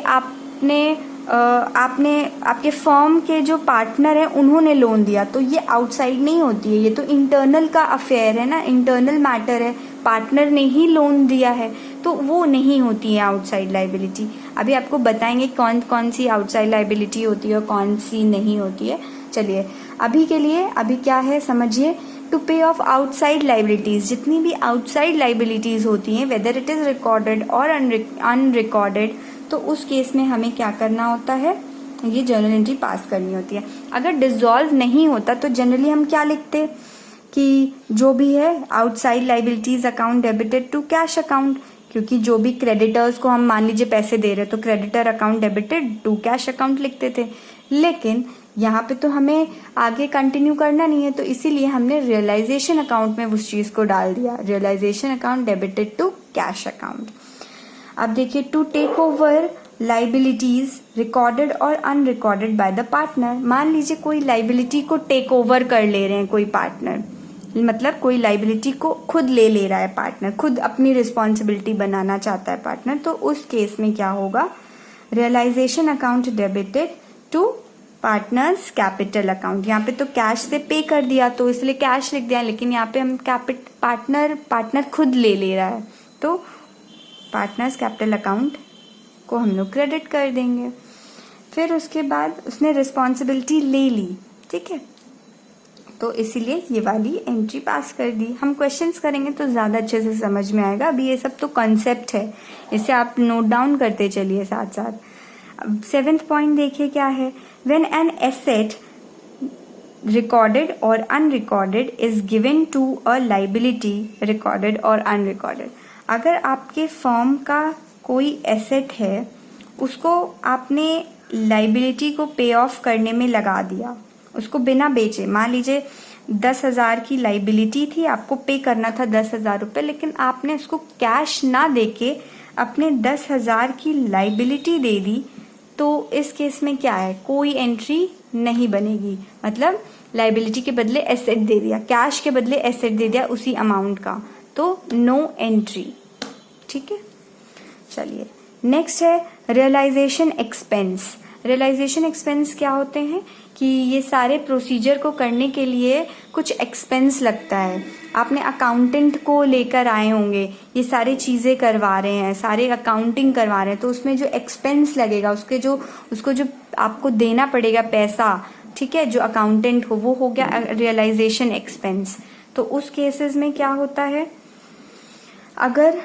आपके फर्म के जो पार्टनर हैं उन्होंने लोन दिया, तो ये आउटसाइड नहीं होती है, ये तो इंटरनल का अफेयर है ना, इंटरनल मैटर है, पार्टनर ने ही लोन दिया है, तो वो नहीं होती है आउटसाइड लाइबिलिटी। अभी आपको बताएंगे कौन कौन सी आउटसाइड लाइबिलिटी होती है और कौन सी नहीं होती है। चलिए अभी के लिए अभी क्या है समझिए, टू पे ऑफ आउटसाइड लाइबिलिटीज, जितनी भी आउटसाइड लाइबिलिटीज होती हैं वेदर इट इज रिकॉर्डेड और अनरिकॉर्डेड, तो उस केस में हमें क्या करना होता है? ये जर्नल एंट्री पास करनी होती है। अगर डिसॉल्व नहीं होता तो जनरली हम क्या लिखते कि जो भी है outside liabilities account debited to cash account, क्योंकि जो भी क्रेडिटर्स को हम मान लीजिए पैसे दे रहे हैं तो creditor account debited to cash account लिखते थे, लेकिन यहाँ पे तो हमें आगे कंटिन्यू करना नहीं है, तो इसीलिए हमने रियलाइजेशन अकाउंट में उस चीज को डाल दिया, realisation account debited to cash account. अब देखिए, to take over liabilities recorded और अनरिकॉर्डेड बाय द पार्टनर। मान लीजिए कोई लाइबिलिटी को टेक ओवर कर ले रहे हैं कोई पार्टनर, मतलब कोई लाइबिलिटी को खुद ले रहा है पार्टनर, खुद अपनी रिस्पॉन्सिबिलिटी बनाना चाहता है पार्टनर, तो उस केस में क्या होगा, realisation account debited to partners capital account. यहाँ पे तो कैश से पे कर दिया तो इसलिए कैश लिख दिया, लेकिन यहाँ पे हम पार्टनर खुद ले रहा है तो पार्टनर्स कैपिटल अकाउंट को हम लोग क्रेडिट कर देंगे। फिर उसके बाद उसने रिस्पॉन्सिबिलिटी ले ली, ठीक है, तो इसीलिए ये वाली एंट्री पास कर दी। हम क्वेश्चंस करेंगे तो ज़्यादा अच्छे से समझ में आएगा, अभी ये सब तो कॉन्सेप्ट है, इसे आप नोट डाउन करते चलिए साथ साथ। अब 7th पॉइंट देखिए क्या है, व्हेन एन एसेट रिकॉर्डेड और unrecorded is given to a liability recorded और अनरिकॉर्डेड। अगर आपके फर्म का कोई एसेट है, उसको आपने लाइबिलिटी को पे ऑफ करने में लगा दिया, उसको बिना बेचे, मान लीजिए 10,000 की लाइबिलिटी थी, आपको पे करना था 10,000 रुपये, लेकिन आपने उसको कैश ना देके अपने 10,000 की लाइबिलिटी दे दी, तो इस केस में क्या है, कोई एंट्री नहीं बनेगी। मतलब लाइबिलिटी के बदले एसेट दे दिया, कैश के बदले एसेट दे दिया उसी अमाउंट का, तो नो एंट्री, ठीक है। चलिए नेक्स्ट है रियलाइजेशन एक्सपेंस। रियलाइजेशन एक्सपेंस क्या होते हैं कि ये सारे प्रोसीजर को करने के लिए कुछ एक्सपेंस लगता है। आपने अकाउंटेंट को लेकर आए होंगे, ये सारी चीज़ें करवा रहे हैं, सारे अकाउंटिंग करवा रहे हैं, तो उसमें जो एक्सपेंस लगेगा उसको जो आपको देना पड़ेगा पैसा, ठीक है, जो अकाउंटेंट को, वो हो गया रियलाइजेशन एक्सपेंस। तो उस केसेस में क्या होता है, अगर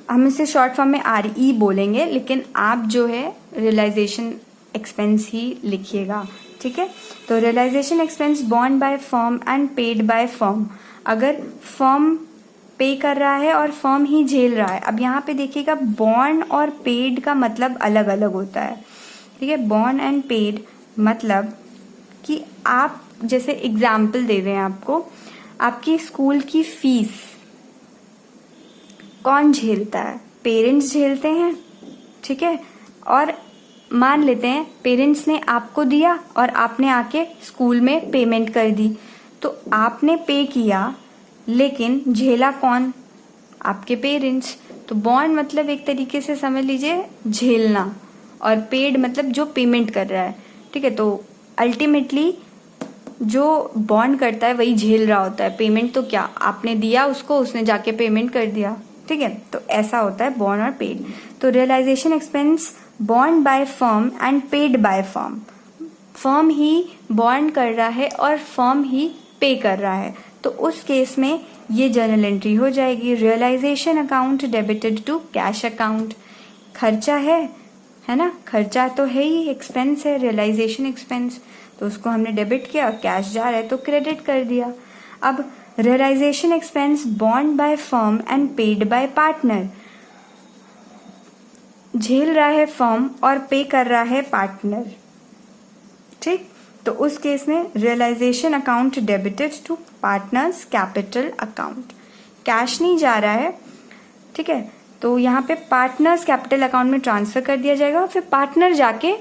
हम इसे शॉर्ट फॉर्म में RE बोलेंगे, लेकिन आप जो है रियलाइजेशन एक्सपेंस ही लिखिएगा, ठीक है। तो realisation expense borne by firm and paid by firm. अगर फर्म पे कर रहा है और फर्म ही झेल रहा है। अब यहाँ पे देखिएगा, बॉर्न और पेड का मतलब अलग अलग होता है, ठीक है। बॉर्न एंड पेड मतलब कि आप जैसे एग्जाम्पल दे रहे हैं आपको, आपकी स्कूल की फीस कौन झेलता है, पेरेंट्स झेलते हैं, ठीक है। और मान लेते हैं पेरेंट्स ने आपको दिया और आपने आके स्कूल में पेमेंट कर दी, तो आपने पे किया लेकिन झेला कौन, आपके पेरेंट्स। तो बॉन्ड मतलब एक तरीके से समझ लीजिए झेलना, और पेड मतलब जो पेमेंट कर रहा है, ठीक है। तो अल्टीमेटली जो बॉन्ड करता है वही झेल रहा होता है, पेमेंट तो क्या आपने दिया उसको, उसने जाके पेमेंट कर दिया, ठीक है। तो ऐसा होता है बॉन्ड और पेड। तो realisation expense bond by firm and paid by firm. Firm ही बॉन्ड कर रहा है और फर्म ही पे कर रहा है, तो उस केस में ये जर्नल एंट्री हो जाएगी, realisation account debited to cash account. खर्चा है ना, खर्चा तो है ही, एक्सपेंस है, रियलाइजेशन एक्सपेंस, तो उसको हमने डेबिट किया, कैश जा रहा है तो क्रेडिट कर दिया। अब realisation expense bond by firm and paid by partner. झेल रहा है फर्म और पे कर रहा है पार्टनर, ठीक। तो उस केस में realisation account debited to partners capital account. Cash नहीं जा रहा है, ठीक है, तो यहाँ पे पार्टनर्स कैपिटल अकाउंट में ट्रांसफर कर दिया जाएगा, फिर पार्टनर जाके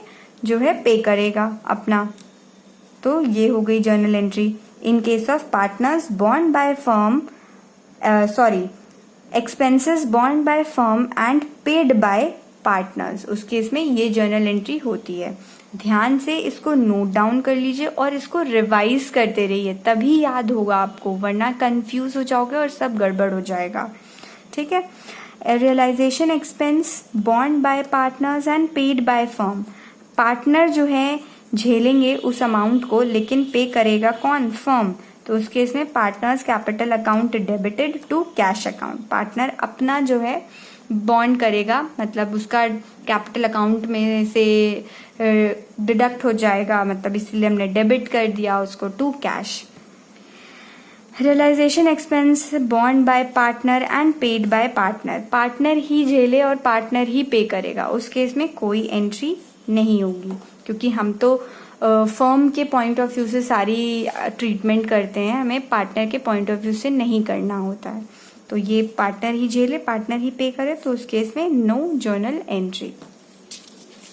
जो है पे करेगा अपना। तो ये हो गई journal entry. In case of partners bond by firm, expenses bond by firm and paid bye partners, उस केस में ये जर्नल एंट्री होती है। ध्यान से इसको नोट डाउन कर लीजिए और इसको रिवाइज करते रहिए, तभी याद होगा आपको, वरना कंफ्यूज हो जाओगे और सब गड़बड़ हो जाएगा, ठीक है। Realisation expense bond by partners and paid by firm. Partner जो है झेलेंगे उस अमाउंट को, लेकिन पे करेगा कौन, फर्म। तो उस केस में partners capital account debited to cash account. Partner अपना जो है बॉन्ड करेगा, मतलब उसका कैपिटल अकाउंट में से डिडक्ट हो जाएगा, मतलब इसलिए हमने डेबिट कर दिया उसको to cash. Realisation expense bond by partner and paid by partner, partner ही झेले और पार्टनर ही पे करेगा, उस केस में कोई एंट्री नहीं होगी, क्योंकि हम तो फर्म के पॉइंट ऑफ व्यू से सारी ट्रीटमेंट करते हैं, हमें पार्टनर के पॉइंट ऑफ व्यू से नहीं करना होता है। तो ये पार्टनर ही झेले, पार्टनर ही पे करे, तो उस केस में नो जर्नल एंट्री।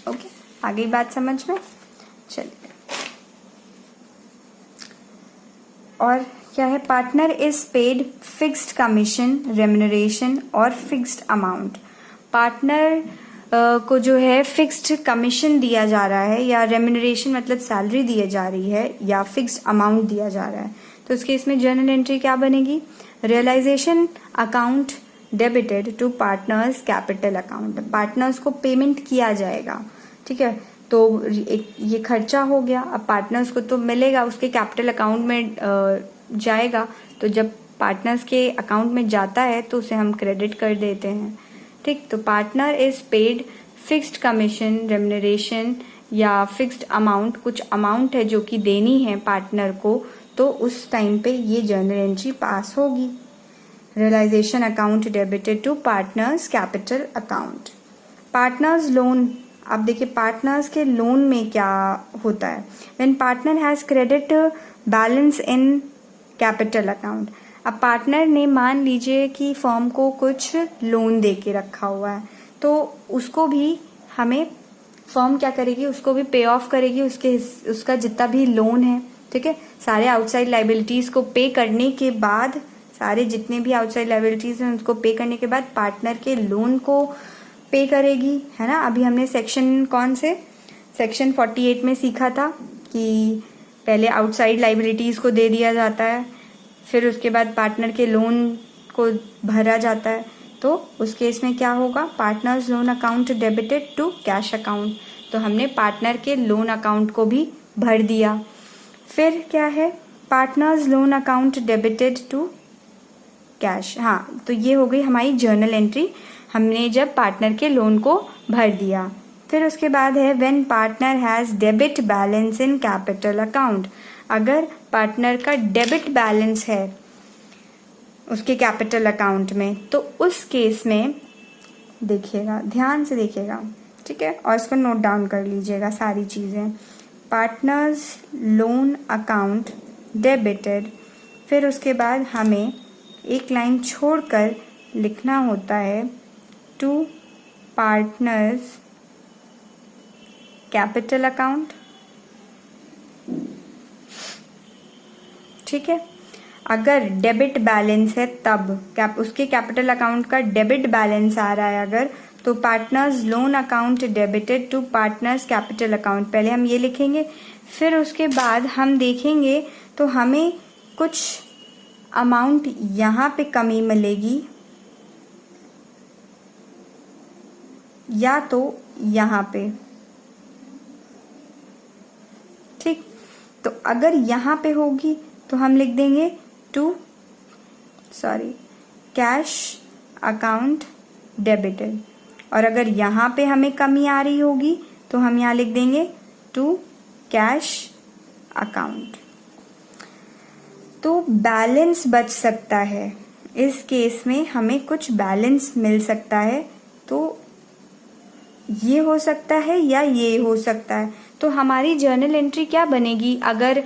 ओके, आगे बात समझ में चलिए। और क्या है, partner is paid fixed commission, remuneration और फिक्स्ड अमाउंट। पार्टनर को जो है फिक्स्ड कमीशन दिया जा रहा है, या रेम्यूनरेशन मतलब सैलरी दी जा रही है, या फिक्स्ड अमाउंट दिया जा रहा है, तो उसके इसमें जर्नल एंट्री क्या बनेगी, realisation account debited to partners capital account. Partners को पेमेंट किया जाएगा, ठीक है, तो ये खर्चा हो गया, अब पार्टनर्स को तो मिलेगा, उसके कैपिटल अकाउंट में जाएगा, तो जब पार्टनर्स के अकाउंट में जाता है तो उसे हम क्रेडिट कर देते हैं, ठीक। तो partner is paid fixed commission, remuneration या फिक्स्ड अमाउंट, कुछ अमाउंट है जो कि देनी है पार्टनर को, तो उस टाइम पे ये जर्नल एंट्री पास होगी। Realisation account debited to partners capital account. Partners loan, अब देखिए पार्टनर्स के लोन में क्या होता है, when partner has credit balance in capital account. अब पार्टनर ने मान लीजिए कि फर्म को कुछ लोन दे के रखा हुआ है, तो उसको भी हमें फर्म क्या करेगी, उसको भी पे ऑफ करेगी, उसका जितना भी लोन है, ठीक है, सारे आउटसाइड लाइबिलिटीज को पे करने के बाद, सारे जितने भी आउटसाइड लाइबिलिटीज हैं उसको पे करने के बाद पार्टनर के लोन को पे करेगी, है ना। अभी हमने सेक्शन कौन से, सेक्शन 48 में सीखा था कि पहले आउटसाइड लाइबिलिटीज को दे दिया जाता है, फिर उसके बाद पार्टनर के लोन को भरा जाता है, तो उस केस में क्या होगा, partners loan account debited to cash account. तो हमने पार्टनर के लोन अकाउंट को भी भर दिया। फिर क्या है, partners loan account debited to cash, हाँ, तो ये हो गई हमारी जर्नल एंट्री, हमने जब पार्टनर के लोन को भर दिया। फिर उसके बाद है when partner has debit balance in capital account. अगर पार्टनर का डेबिट बैलेंस है उसके कैपिटल अकाउंट में, तो उस केस में देखिएगा, ध्यान से देखिएगा, ठीक है, और इसको नोट डाउन कर लीजिएगा सारी चीज़ें। पार्टनर्स लोन अकाउंट डेबिटेड, फिर उसके बाद हमें एक लाइन छोड़कर लिखना होता है टू पार्टनर्स कैपिटल अकाउंट, ठीक है। अगर डेबिट बैलेंस है तब उसके कैपिटल अकाउंट का डेबिट बैलेंस आ रहा है अगर, तो partners loan account debited to partners capital account, पहले हम ये लिखेंगे, फिर उसके बाद हम देखेंगे तो हमें कुछ अमाउंट यहाँ पे कमी मिलेगी या तो यहाँ पे, ठीक। तो अगर यहाँ पे होगी तो हम लिख देंगे कैश अकाउंट डेबिटेड, और अगर यहाँ पे हमें कमी आ रही होगी तो हम यहाँ लिख देंगे टू कैश अकाउंट। तो बैलेंस बच सकता है, इस केस में हमें कुछ बैलेंस मिल सकता है, तो ये हो सकता है या ये हो सकता है। तो हमारी जर्नल एंट्री क्या बनेगी, अगर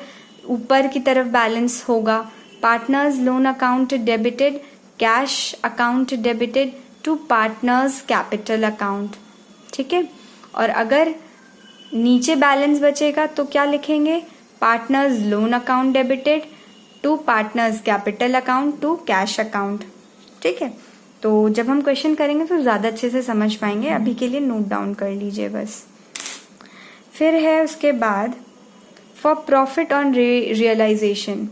ऊपर की तरफ बैलेंस होगा, partners loan account debited cash account debited to partners capital account, ठीक है। और अगर नीचे बैलेंस बचेगा तो क्या लिखेंगे, partners loan account debited to partners capital account to cash account, ठीक है। तो जब हम क्वेश्चन करेंगे तो ज़्यादा अच्छे से समझ पाएंगे, अभी के लिए नोट डाउन कर लीजिए बस। फिर है उसके बाद फॉर प्रॉफिट ऑन रियलाइजेशन।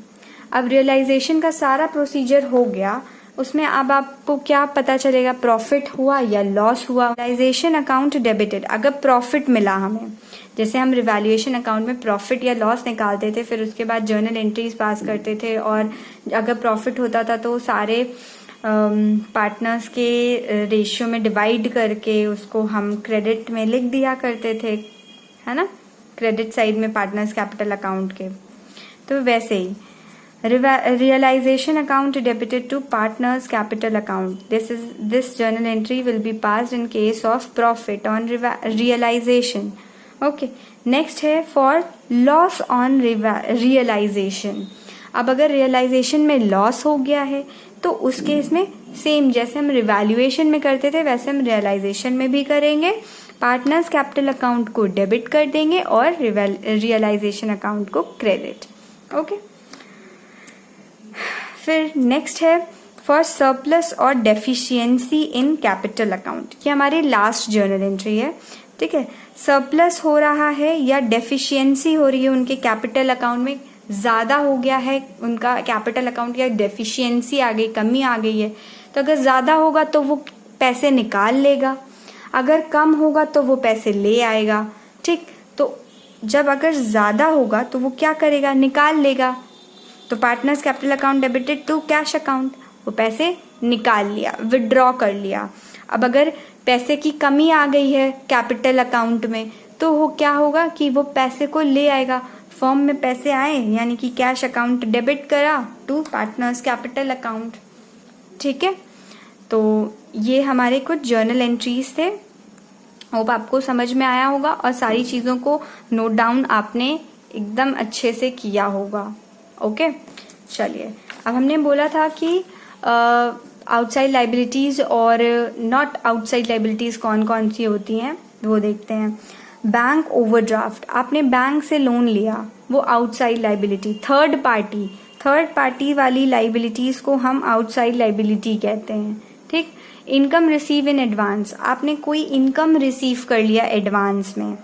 अब रियलाइजेशन का सारा प्रोसीजर हो गया, उसमें अब आपको क्या पता चलेगा, प्रॉफिट हुआ या लॉस हुआ। रियलाइजेशन अकाउंट डेबिटेड, अगर प्रॉफिट मिला हमें, जैसे हम रिवैल्यूएशन अकाउंट में प्रॉफिट या लॉस निकालते थे, फिर उसके बाद जर्नल एंट्रीज पास करते थे, और अगर प्रॉफिट होता था तो सारे पार्टनर्स के रेशियो में डिवाइड करके उसको हम क्रेडिट में लिख दिया करते थे, है ना, क्रेडिट साइड में पार्टनर्स कैपिटल अकाउंट के। तो वैसे ही realization account debited to partners capital account. This journal entry will be passed in case of profit on realization. Okay, next है for loss on realization. अब अगर realization में loss हो गया है तो उस केस में सेम जैसे हम रिवैल्यूएशन में करते थे वैसे हम रियलाइजेशन में भी करेंगे. पार्टनर्स कैपिटल अकाउंट को डेबिट कर देंगे और रियलाइजेशन अकाउंट को क्रेडिट. ओके, फिर नेक्स्ट है फॉर सरप्लस और डेफिशिएंसी इन कैपिटल अकाउंट. ये हमारी लास्ट जर्नल एंट्री है. ठीक है, सरप्लस हो रहा है या डेफिशिएंसी हो रही है उनके कैपिटल अकाउंट में, ज़्यादा हो गया है उनका कैपिटल अकाउंट या डेफिशिएंसी आ गई, कमी आ गई है. तो अगर ज़्यादा होगा तो वो पैसे निकाल लेगा, अगर कम होगा तो वो पैसे ले आएगा. ठीक, तो जब अगर ज़्यादा होगा तो वो क्या करेगा, निकाल लेगा. तो partners capital account debited to cash account, वो पैसे निकाल लिया, विड्रॉ कर लिया. अब अगर पैसे की कमी आ गई है कैपिटल अकाउंट में तो वो क्या होगा कि वो पैसे को ले आएगा. फॉर्म में पैसे आए यानी कि कैश अकाउंट डेबिट करा टू पार्टनर्स कैपिटल अकाउंट. ठीक है, तो ये हमारे कुछ जर्नल एंट्रीज थे. होप आपको समझ में आया होगा और सारी चीज़ों को नोट डाउन आपने एकदम अच्छे से किया होगा. ओके, चलिए अब हमने बोला था कि आउटसाइड लाइबिलिटीज़ और नॉट आउटसाइड लाइबिलिटीज़ कौन कौन सी होती हैं वो देखते हैं. बैंक ओवरड्राफ्ट, आपने बैंक से लोन लिया, वो आउटसाइड लाइबिलिटी. थर्ड पार्टी वाली लाइबिलिटीज़ को हम आउटसाइड लाइबिलिटी कहते हैं. ठीक, इनकम रिसीव इन एडवांस, आपने कोई इनकम रिसीव कर लिया एडवांस में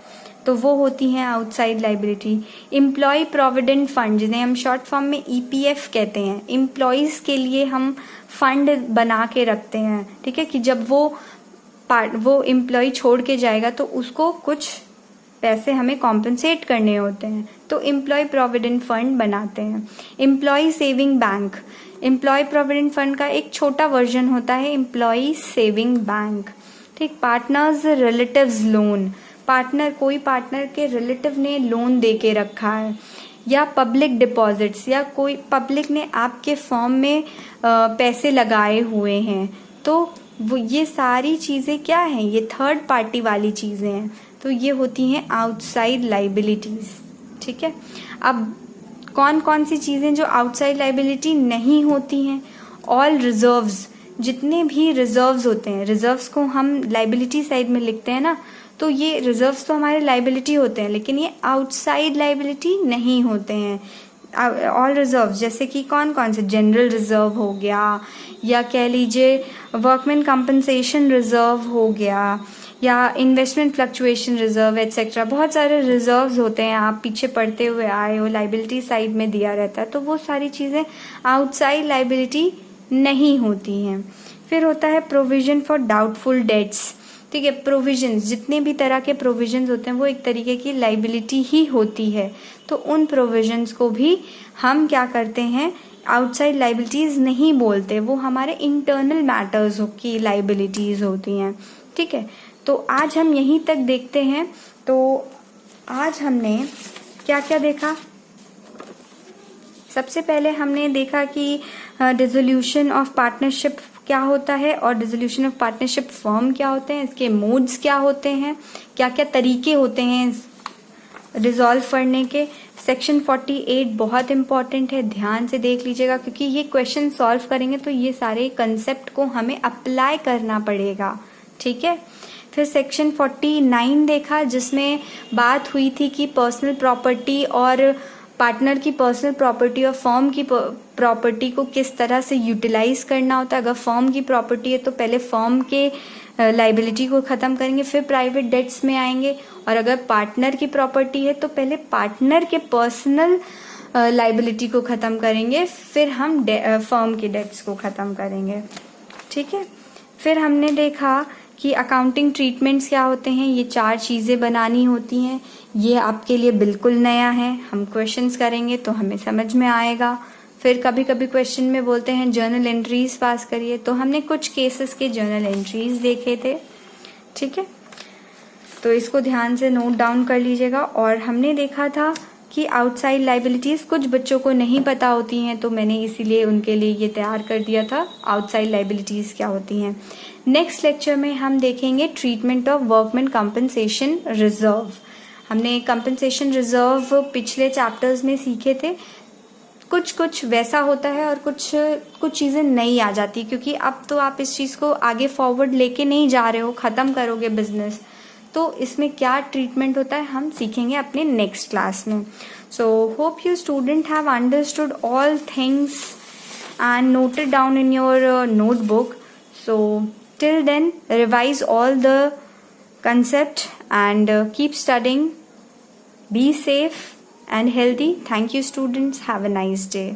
तो वो होती हैं outside liability. Employ provident fund, जिन्हें हम शॉर्ट फॉर्म में ईपीएफ कहते हैं, एम्प्लॉयज़ के लिए हम फंड बना के रखते हैं. ठीक है, कि जब वो एम्प्लॉय छोड़ के जाएगा तो उसको कुछ पैसे हमें कॉम्पनसेट करने होते हैं, तो एम्प्लॉय प्रोविडेंट फंड बनाते हैं. Employ saving bank, employ provident fund का एक छोटा वर्जन होता है एम्प्लॉय सेविंग बैंक. ठीक, पार्टनर्स रिलेटिव्स लोन, कोई पार्टनर के रिलेटिव ने लोन दे के रखा है, या पब्लिक डिपॉजिट्स, या कोई पब्लिक ने आपके फॉर्म में पैसे लगाए हुए हैं, तो वो ये सारी चीज़ें क्या हैं, ये थर्ड पार्टी वाली चीज़ें हैं, तो ये होती हैं आउटसाइड लाइबिलिटीज़. ठीक है, अब कौन कौन सी चीज़ें जो आउटसाइड लाइबिलिटी नहीं होती हैं. ऑल रिजर्व्स, जितने भी रिजर्व्स होते हैं, रिजर्व्स को हम लाइबिलिटी साइड में लिखते हैं ना, तो ये रिजर्व्स तो हमारे लाइबिलिटी होते हैं लेकिन ये आउटसाइड लाइबिलिटी नहीं होते हैं. ऑल रिजर्व जैसे कि कौन कौन से, जनरल रिजर्व हो गया, या कह लीजिए वर्कमैन कंपनसेशन रिजर्व हो गया, या इन्वेस्टमेंट फ्लक्चुएशन रिजर्व एटसेट्रा. बहुत सारे रिजर्व्स होते हैं, आप पीछे पढ़ते हुए आए हो, लाइबिलिटी साइड में दिया रहता है, तो वो सारी चीज़ें आउटसाइड लाइबिलिटी नहीं होती हैं. फिर होता है प्रोविजन फॉर डाउटफुल डेट्स. ठीक है, प्रोविजंस, जितने भी तरह के प्रोविजंस होते हैं वो एक तरीके की लाइबिलिटी ही होती है, तो उन प्रोविजंस को भी हम क्या करते हैं, आउटसाइड लाइबिलिटीज़ नहीं बोलते, वो हमारे इंटरनल मैटर्स की लाइबिलिटीज़ होती हैं. ठीक है, तो आज हम यहीं तक देखते हैं. तो आज हमने क्या क्या देखा, सबसे पहले हमने देखा कि डिसोल्यूशन ऑफ पार्टनरशिप क्या होता है और डिसोल्यूशन ऑफ पार्टनरशिप फॉर्म क्या होते हैं, इसके मोड्स क्या होते हैं, क्या क्या तरीके होते हैं डिसॉल्व करने के. सेक्शन 48 बहुत इंपॉर्टेंट है, ध्यान से देख लीजिएगा क्योंकि ये क्वेश्चन सॉल्व करेंगे तो ये सारे कंसेप्ट को हमें अप्लाई करना पड़ेगा. ठीक है, फिर सेक्शन 49 देखा जिसमें बात हुई थी कि पर्सनल प्रॉपर्टी और पार्टनर की पर्सनल प्रॉपर्टी और फर्म की प्रॉपर्टी को किस तरह से यूटिलाइज करना होता है. अगर फर्म की प्रॉपर्टी है तो पहले फर्म के लाइबिलिटी को ख़त्म करेंगे, फिर प्राइवेट डेट्स में आएंगे, और अगर पार्टनर की प्रॉपर्टी है तो पहले पार्टनर के पर्सनल लाइबिलिटी को ख़त्म करेंगे, फिर हम फर्म के डेट्स को ख़त्म करेंगे. ठीक है, फिर हमने देखा कि अकाउंटिंग ट्रीटमेंट्स क्या होते हैं, ये 4 चीज़ें बनानी होती हैं. ये आपके लिए बिल्कुल नया है, हम क्वेश्चंस करेंगे तो हमें समझ में आएगा. फिर कभी कभी क्वेश्चन में बोलते हैं जर्नल एंट्रीज पास करिए, तो हमने कुछ केसेस के जर्नल एंट्रीज देखे थे. ठीक है, तो इसको ध्यान से नोट डाउन कर लीजिएगा. और हमने देखा था कि आउटसाइड लाइबिलिटीज़ कुछ बच्चों को नहीं पता होती हैं, तो मैंने इसीलिए उनके लिए ये तैयार कर दिया था, आउटसाइड लाइबिलिटीज़ क्या होती हैं। नेक्स्ट लेक्चर में हम देखेंगे treatment of workman compensation reserve. हमने कंपनसेशन रिजर्व पिछले चैप्टर्स में सीखे थे। कुछ वैसा होता है और कुछ चीज़ें नहीं आ जाती, क्योंकि अब तो आप इस चीज़ को आगे फॉरवर्ड लेके नहीं जा रहे हो, ख़त्म करोगे बिजनेस, तो इसमें क्या ट्रीटमेंट होता है हम सीखेंगे अपने नेक्स्ट क्लास में। So hope you student have understood all things and note it down in your notebook. So till then, revise all the concept and keep studying. Be safe and healthy. Thank you students. Have a nice day.